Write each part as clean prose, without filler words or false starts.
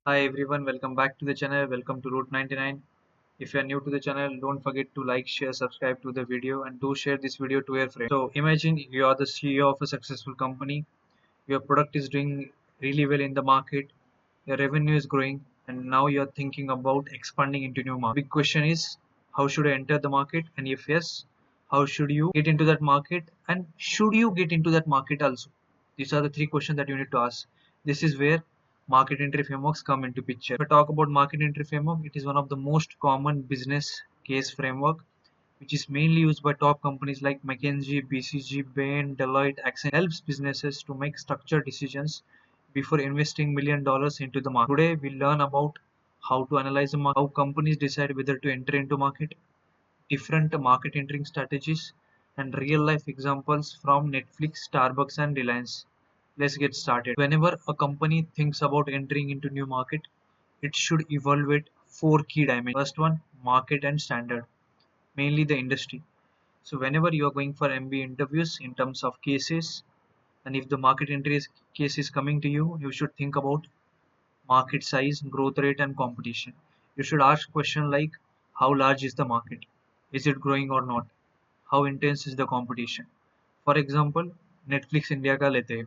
Hi everyone, welcome back to the channel. Welcome to Route 99. If you are new to the channel, don't forget to like, share, subscribe to the video, and do share this video to your friends. So imagine you are the CEO of a successful company. Your product is doing really well in the market. Your revenue is growing, and now you are thinking about expanding into new market. Big question is, how should I enter the market? And if yes, how should you get into that market? And should you get into that market also? These are the three questions that you need to ask. This is where market entry frameworks come into picture. If I talk about market entry framework, it is one of the most common business case framework which is mainly used by top companies like McKinsey, BCG, Bain, Deloitte, Accenture. Helps businesses to make structured decisions before investing $1 million into the market. Today we learn about how to analyze the market, how companies decide whether to enter into market, different market entering strategies, and real life examples from Netflix, Starbucks, and Reliance. Let's get started. Whenever a company thinks about entering into new market, it should evaluate four key dimensions. First one, market and standard, mainly the industry. So whenever you are going for MBA interviews in terms of cases, and if the market entry case is coming to you, you should think about market size, growth rate, and competition. You should ask question like how large is the market? Is it growing or not? How intense is the competition? For example, Netflix India का लेते हैं.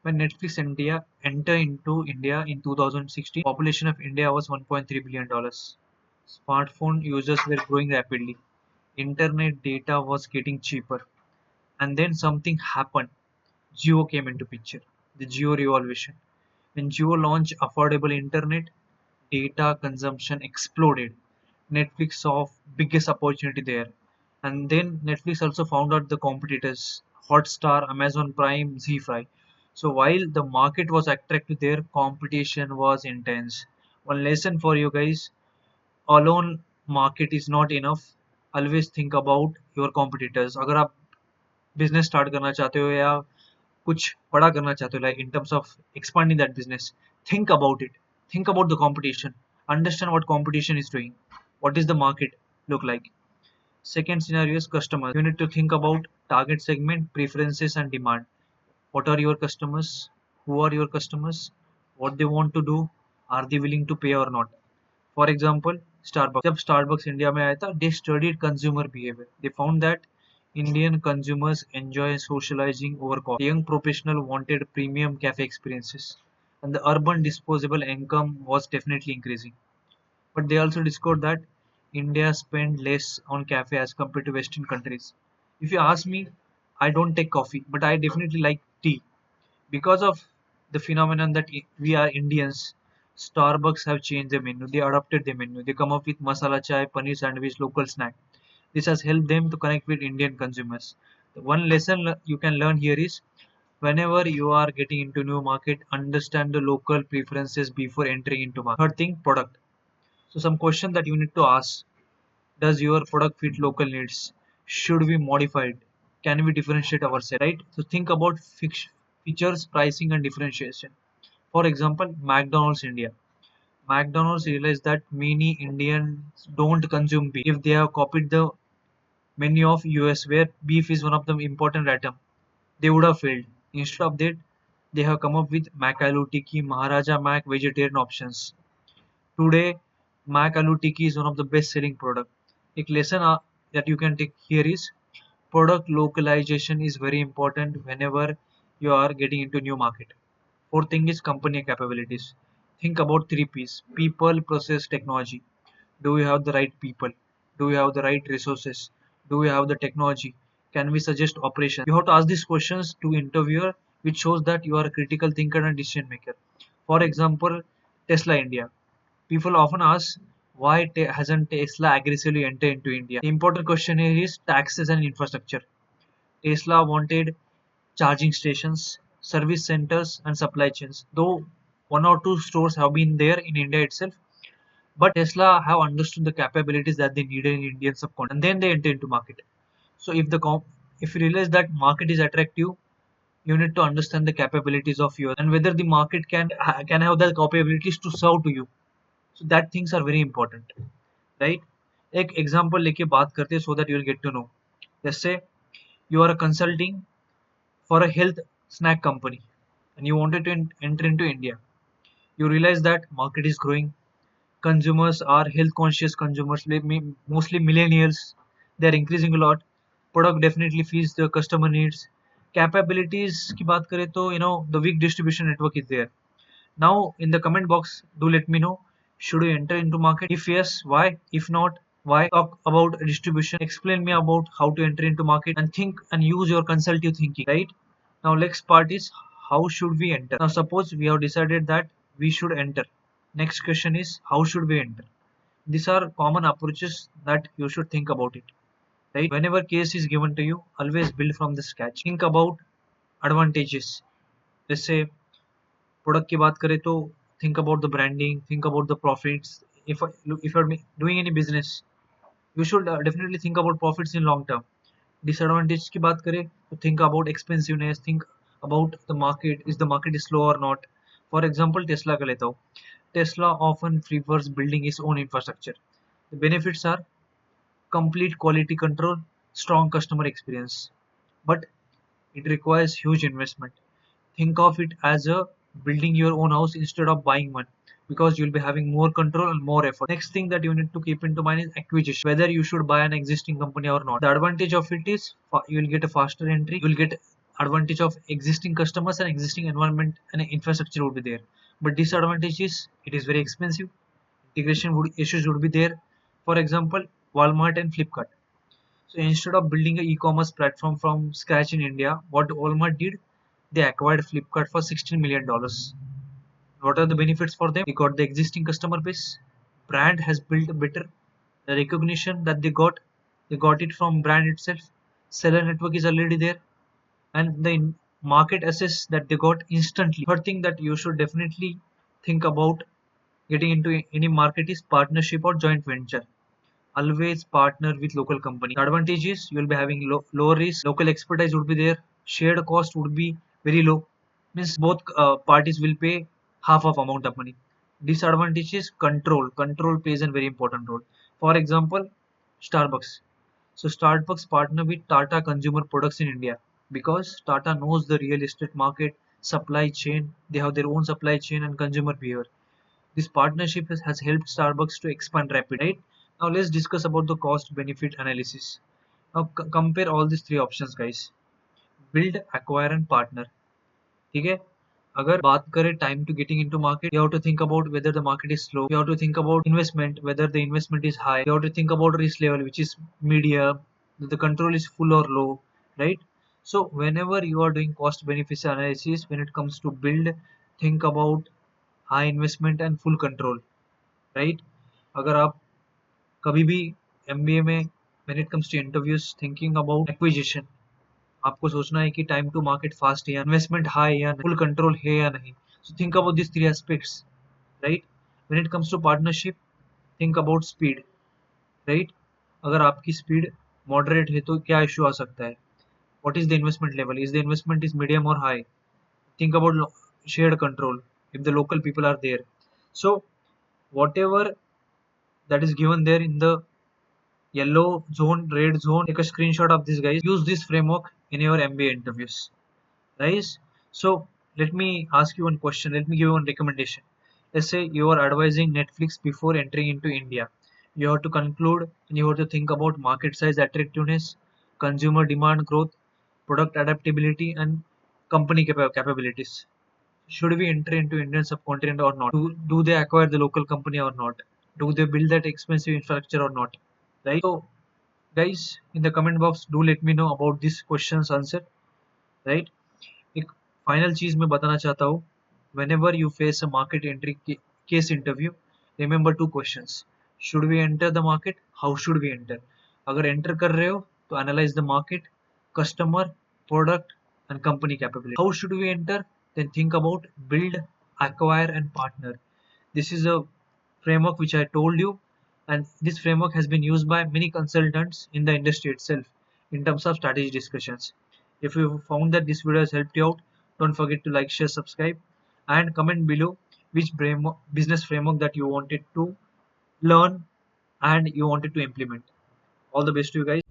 When Netflix India entered into India in 2016, population of India was $1.3 billion. Smartphone users were growing rapidly. Internet data was getting cheaper. And then something happened. Jio came into picture. The Jio revolution. When Jio launched affordable internet, data consumption exploded. Netflix saw biggest opportunity there. And then Netflix also found out the competitors, Hotstar, Amazon Prime, Z5. So while the market was attractive there, competition was intense. One lesson for you guys, alone market is not enough. Always think about your competitors. अगर आप business start करना चाहते हो या कुछ बड़ा करना चाहते हो, like in terms of expanding that business, think about it. Think about the competition. Understand what competition is doing. What is the market look like? Second scenario is customers. You need to think about target segment, preferences, and demand. What are your customers? Who are your customers? What they want to do? Are they willing to pay or not? For example, Starbucks. जब Starbucks India में आया था, they studied consumer behavior. They found that Indian consumers enjoy socializing over coffee. The young professional wanted premium cafe experiences, and the urban disposable income was definitely increasing. But they also discovered that India spent less on cafe as compared to Western countries. If you ask me, I don't take coffee, but I definitely like tea. Because of the phenomenon that we are Indians, Starbucks have changed their menu. They adapted their menu. They come up with masala chai, paneer sandwich, local snack. This has helped them to connect with Indian consumers. The one lesson you can learn here is whenever you are getting into new market, understand the local preferences before entering into market. Third thing, product. So some question that you need to ask: does your product fit local needs? Should we modify it? Can we differentiate ourselves? Right? So think about features, pricing, and differentiation. For example, McDonald's India. McDonald's realized that many Indians don't consume beef. If they have copied the menu of US where beef is one of the important item, they would have failed. Instead of that, they have come up with Mac Aloo Tikki, Maharaja Mac vegetarian options. Today, Mac Aloo Tikki is one of the best-selling product. A lesson that you can take here is product localization is very important whenever you are getting into new market. Fourth thing is company capabilities. Think about three P's: people, process, technology. Do we have the right people? Do we have the right resources? Do we have the technology? Can we suggest operations? You have to ask these questions to interviewer, which shows that you are a critical thinker and decision maker. For example, Tesla India. People often ask why hasn't Tesla aggressively entered into India? The important question here is taxes and infrastructure. Tesla wanted charging stations, service centers, and supply chains. Though one or two stores have been there in India itself, but Tesla have understood the capabilities that they needed in Indian subcontinent, and then they enter into market. So if you realize that market is attractive, you need to understand the capabilities of yours and whether the market can have the capabilities to serve to you. So that things are very important, right? एक example लेके बात करते हैं so that you will get to know. Let's say you are a consulting for a health snack company. and you wanted to enter into India. You realize that market is growing. Consumers are health conscious consumers, mostly millennials. They're increasing a lot. Product definitely feeds the customer needs. Capabilities की बात करें तो the weak distribution network is there. Now in the comment box, do let me know, should you enter into market? If yes, why? If not, why? Talk about distribution. Explain me about how to enter into market and think and use your consultative thinking, right? Now next part is how should we enter? Now suppose we have decided that we should enter. Next question is how should we enter? These are common approaches that you should think about it, right? Whenever case is given to you, always build from the sketch. Think about advantages. Let's say product की बात करें तो think about the branding, think about the profits. If you're doing any business, you should definitely think about profits in long term. Disadvantage की बात करें तो think about expensiveness, think about the market, is the market is slow or not. For example, Tesla का लेता हूँ. Tesla often prefers building its own infrastructure. The benefits are complete quality control, strong customer experience, but it requires huge investment. Think of it as a building your own house instead of buying one, because you'll be having more control and more effort. Next thing that you need to keep into mind is acquisition, whether you should buy an existing company or not. The advantage of it is you'll get a faster entry, you'll get advantage of existing customers and existing environment and infrastructure would be there. But disadvantage is it is very expensive. Integration issues would be there. For example, Walmart and Flipkart. So instead of building an e-commerce platform from scratch in India, what Walmart did, they acquired Flipkart for $16 million. What are the benefits for them? They got the existing customer base. Brand has built better. The recognition that they got it from brand itself. Seller network is already there, and the market access that they got instantly. Third thing that you should definitely think about getting into any market is partnership or joint venture. Always partner with local company. The advantage is you will be having lower risk, local expertise would be there, shared cost would be very low. Means both parties will pay half of amount of money. Disadvantage is control. Control plays a very important role. For example, Starbucks. So Starbucks partner with Tata Consumer Products in India because Tata knows the real estate market, supply chain. They have their own supply chain and consumer behavior. This partnership has helped Starbucks to expand rapidly. Right? Now let's discuss about the cost benefit analysis. Now compare all these three options, guys. Build, acquire and partner. ठीक है? अगर बात करें time to getting into market, you have to think about whether the market is slow. You have to think about investment, whether the investment is high. You have to think about risk level, which is medium, the control is full or low, right? So whenever you are doing cost benefits analysis, when it comes to build, think about high investment and full control, right? अगर आप कभी भी MBA में when it comes to interviews thinking about acquisition, आपको सोचना है कि time to market fast है या इन्वेस्टमेंट हाई या फुल कंट्रोल है या नहीं. So think about this three aspects, right? When it comes to partnership, think about speed, right? अगर आपकी स्पीड मॉडरेट है तो क्या इश्यू आ सकता है? What is the investment level? Is the investment is medium और high? Think about shared control if the local people are there. So whatever that is given there in the yellow zone, red zone, take a screenshot of this, guys. Use this framework in your MBA interviews, guys. So let me ask you one question. Let me give you one recommendation. Let's say you are advising Netflix before entering into India. You have to conclude and you have to think about market size attractiveness, consumer demand growth, product adaptability, and company capabilities. Should we enter into Indian subcontinent or not? Do they acquire the local company or not? Do they build that expensive infrastructure or not? Right? So, guys, in the comment box, do let me know about this question's answer. Right? एक final चीज मैं बताना चाहता हूँ. Whenever you face a market entry case interview, remember two questions. Should we enter the market? How should we enter? अगर enter कर रहे हो तो analyze the market, customer, product and company capability. How should we enter? Then think about build, acquire and partner. This is a framework which I told you, and this framework has been used by many consultants in the industry itself in terms of strategy discussions. If you found that this video has helped you out, don't forget to like, share, subscribe, and comment below which business framework that you wanted to learn and you wanted to implement. All the best to you guys.